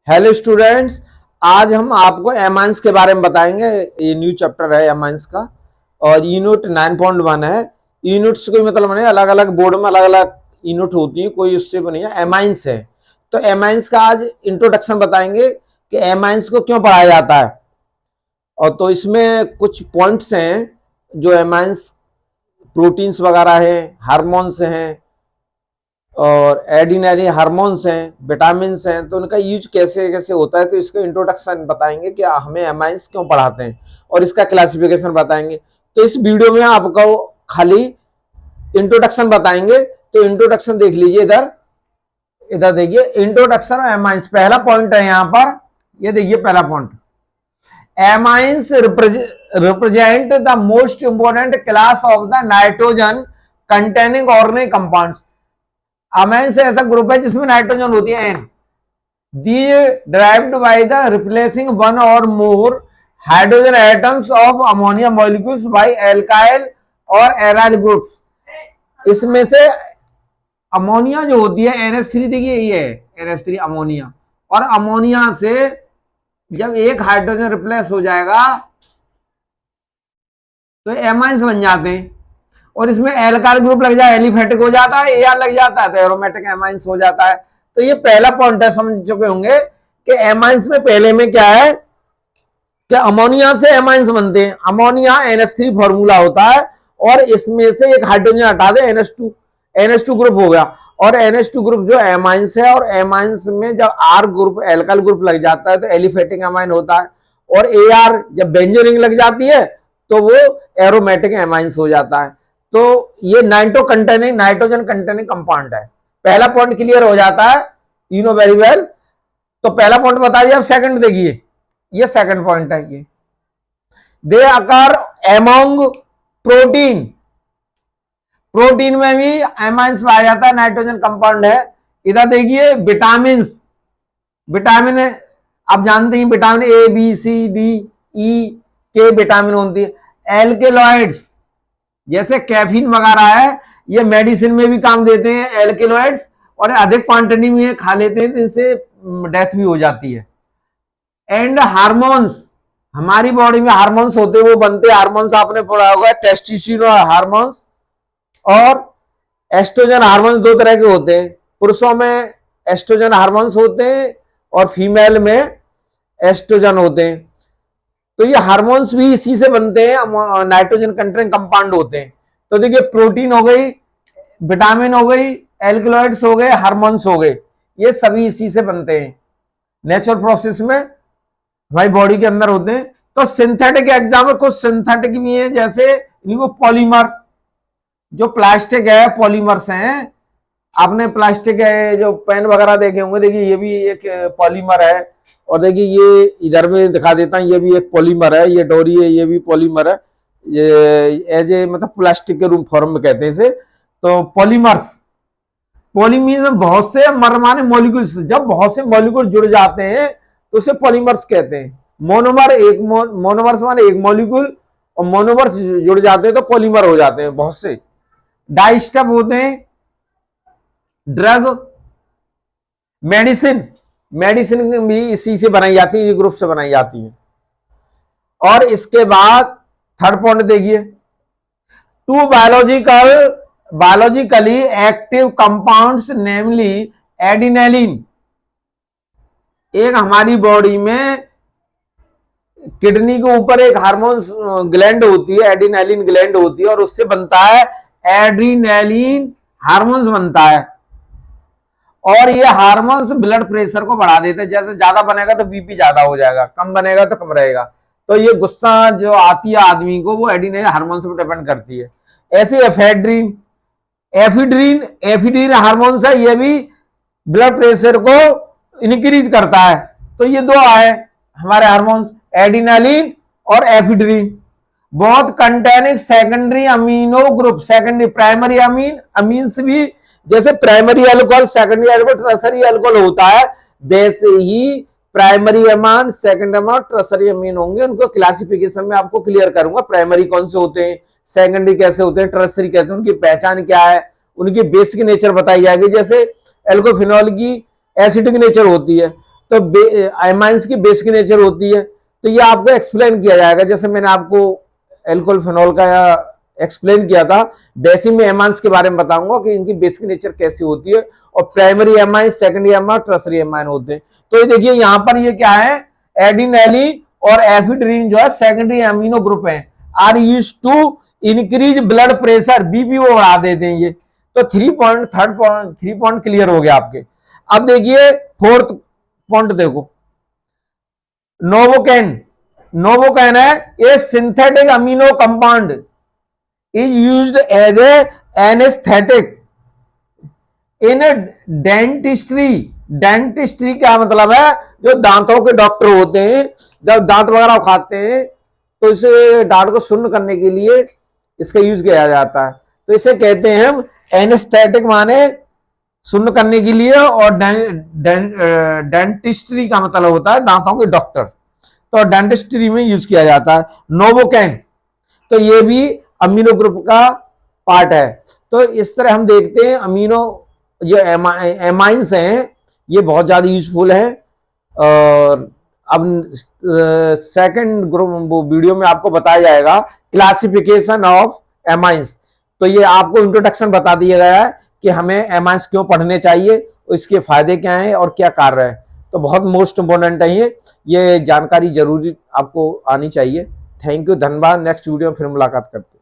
Hello students, आज हम आपको एमाइंस के बारे में बताएंगे। ये न्यू चैप्टर है एमाइंस का और यूनिट 9.1 है। यूनिट्स कोई मतलब नहीं, अलग अलग बोर्ड में अलग अलग यूनिट होती है, कोई उससे को नहीं है। एमाइंस है तो एमाइंस का आज इंट्रोडक्शन बताएंगे कि एमाइंस को क्यों पढ़ाया जाता है। और तो इसमें कुछ पॉइंट्स हैं जो एमाइंस प्रोटीन्स वगैरह है, हार्मोन्स हैं और एडिनरी हार्मोन्स हैं, विटामिन हैं, तो उनका यूज कैसे कैसे होता है। तो इसका इंट्रोडक्शन बताएंगे कि हमें एमाइंस क्यों पढ़ाते हैं और इसका क्लासिफिकेशन बताएंगे। तो इस वीडियो में आपको खाली इंट्रोडक्शन बताएंगे। तो इंट्रोडक्शन देख लीजिए, इधर इधर देखिए, इंट्रोडक्शन ऑफ एमाइंस पहला पॉइंट है यहाँ पर। ये देखिए पहला point, amines represent the most important class of the nitrogen containing organic compounds. Amines ऐसा ग्रुप है जिसमें नाइट्रोजन होती है N. derived by the replacing one or more hydrogen atoms of ammonia molecules by alkyl और aryl groups। इसमें से ammonia जो होती है NH3, देखिए ये है NH3 अमोनिया, और अमोनिया से जब एक हाइड्रोजन रिप्लेस हो जाएगा तो एमाइंस बन जाते हैं। और इसमें एल्काइल ग्रुप लग जाए, एलिफेटिक हो जाता है, एआर लग जाता है तो एरोमेटिक एमाइंस हो जाता है। तो ये पहला पॉइंट है, समझ चुके होंगे कि एमाइंस में पहले में क्या है कि अमोनिया से एमाइंस बनते हैं। अमोनिया NH3 फॉर्मूला होता है और इसमें से एक हाइड्रोजन हटा दे NH2 ग्रुप हो गया, और NH2 ग्रुप जो एमाइंस है, और एमाइंस में जब R ग्रुप एल्काइल ग्रुप लग जाता है तो एलिफेटिक एमाइन होता है, और AR जब बेंजीन रिंग लग जाती है तो वो एरोमेटिक एमाइंस हो जाता है। तो ये नाइट्रोजन कंटेनिंग कंपाउंड है। पहला पॉइंट क्लियर हो जाता है, यू नो वेरी वेल। तो पहला पॉइंट बता दिया। अब सेकंड देखिए, ये सेकंड पॉइंट है। ये दे अकर अमंग प्रोटीन, प्रोटीन में भी एमाइंस पाया जाता है, नाइट्रोजन कंपाउंड है। इधर देखिए विटामिन, विटामिन आप जानते हैं vitamin A B C D E के विटामिन होती है। एल्केलॉइड्स जैसे कैफीन वगैरह है, ये मेडिसिन में भी काम देते हैं एल्केलॉइड्स, और अधिक क्वांटिटी में खा लेते हैं तो इससे डेथ भी हो जाती है। एंड हार्मोन्स, हमारी बॉडी में हार्मोन्स होते हैं, वो बनते हैं। हार्मोन्स आपने पढ़ा होगा, टेस्टोस्टेरोन हार्मोन्स और एस्ट्रोजन हार्मोन्स दो तरह के होते हैं। पुरुषों में एस्ट्रोजन हार्मोन्स होते हैं और फीमेल में एस्ट्रोजन होते हैं। तो ये हार्मोन्स भी इसी से बनते हैं, नाइट्रोजन कंटेनिंग कंपाउंड होते हैं। तो देखिए प्रोटीन हो गई, विटामिन हो गई, एल्कलॉइड्स हो गए, हार्मोन्स हो गए, ये सभी इसी से बनते हैं। नेचुरल प्रोसेस में हमारी बॉडी के अंदर होते हैं। तो सिंथेटिक एग्जाम्पल कुछ सिंथेटिक भी है, जैसे इनको पॉलीमर, जो प्लास्टिक है पॉलीमर्स हैं। आपने प्लास्टिक है जो पेन वगैरह देखे होंगे, देखिए ये भी एक पॉलीमर है। और देखिए ये इधर में दिखा देता हूं, ये भी एक पॉलीमर है। ये डोरी है, ये भी पॉलीमर है। ये एज ए मतलब प्लास्टिक के रूप फॉर्म में कहते हैं इसे। तो पॉलीमर्स, पॉलीमर बहुत से मरमाने मॉलिक्यूल्स, जब बहुत से मॉलिक्यूल जुड़ जाते हैं तो उसे पॉलीमर्स कहते हैं। मोनोमर्स माने एक मॉलिक्यूल, और मोनोमर्स जुड़ जाते हैं तो पॉलीमर हो जाते हैं बहुत से। डाइस्टफ होते हैं, ड्रग, मेडिसिन, मेडिसिन भी इसी से बनाई जाती है, ग्रुप से बनाई जाती है। और इसके बाद थर्ड पॉइंट देखिए, to biologically active compounds namely adrenaline. एक हमारी बॉडी में किडनी के ऊपर एक हार्मोन ग्लैंड होती है, एडिनेलिन ग्लैंड होती है, और उससे बनता है एड्रीनेलिन हार्मोन्स बनता है। और ये हार्मोन्स ब्लड प्रेशर को बढ़ा देते हैं। जैसे ज्यादा बनेगा तो बीपी ज्यादा हो जाएगा, कम बनेगा तो कम रहेगा। तो ये गुस्सा जो आती है आदमी को, वो एडिनेलिन हार्मोन्स पर डिपेंड करती है। ऐसे एफिड्रीन हार्मोन्स है, ये भी ब्लड प्रेशर को इंक्रीज करता है। तो ये दो आए हमारे हार्मोन्स, एडिनेलिन और एफिड्रीन। बहुत containing secondary amino group, secondary primary amines भी, जैसे primary alcohol, secondary alcohol, tertiary alcohol होता है, वैसे ही primary amine, secondary amine, tertiary amine होंगे। उनको क्लासिफिकेशन में आपको क्लियर करूंगा, प्राइमरी कौन से होते हैं, सेकेंडरी कैसे होते हैं, टर्सरी कैसे, उनकी पहचान क्या है, उनकी बेसिक नेचर बताई जाएगी। जैसे एल्कोफिनॉल की एसिडिक नेचर होती है, तो एमाइंस की बेसिक नेचर होती है, तो ये आपको एक्सप्लेन किया जाएगा, जैसे मैंने आपको एल्कोहल फिनॉल का एक्सप्लेन किया था, वैसे में एमाइंस के बारे में बताऊंगा कि इनकी बेसिक नेचर कैसी होती है, और primary amine, secondary amine, tertiary amine होते हैं। तो ये देखिए यहाँ पर ये क्या है, एडिनेलिन और एफिड्रीन जो है सेकेंडरी एमिनो ग्रुप है, are used to increase blood pressure, BP वो बढ़ा देते हैं ये। तो 3 पॉइंट क्लियर हो गया आपके। अब देखिए फोर्थ पॉइंट देखो, नोवोकैन। नोवोकैन है a synthetic amino compound is used as a anaesthetic in dentistry. Dentistry क्या मतलब है, जो दांतों के डॉक्टर होते हैं, जब दांत वगैरह खाते हैं तो इसे दांत को शून्य करने के लिए इसका यूज किया जाता है। तो इसे कहते हैं हम एनेस्थेटिक, माने शून्य करने के लिए, और डेंटिस्ट्री का मतलब होता है दांतों के डॉक्टर, तो डेंटिस्ट्री में यूज किया जाता है नोवोकैन। तो ये भी अमीनो ग्रुप का पार्ट है। तो इस तरह हम देखते हैं अमीनो जो एमाइंस हैं ये बहुत ज्यादा यूजफुल है। और अब सेकंड ग्रुप वो वीडियो में आपको बताया जाएगा क्लासिफिकेशन ऑफ एमाइंस। तो ये आपको इंट्रोडक्शन बता दिया गया है कि हमें एमाइंस क्यों पढ़ने चाहिए, इसके फायदे क्या हैं और क्या कार्य है। तो बहुत मोस्ट इंपोर्टेंट है ये जानकारी जरूरी आपको आनी चाहिए। थैंक यू, धन्यवाद। नेक्स्ट वीडियो में फिर मुलाकात करते हैं।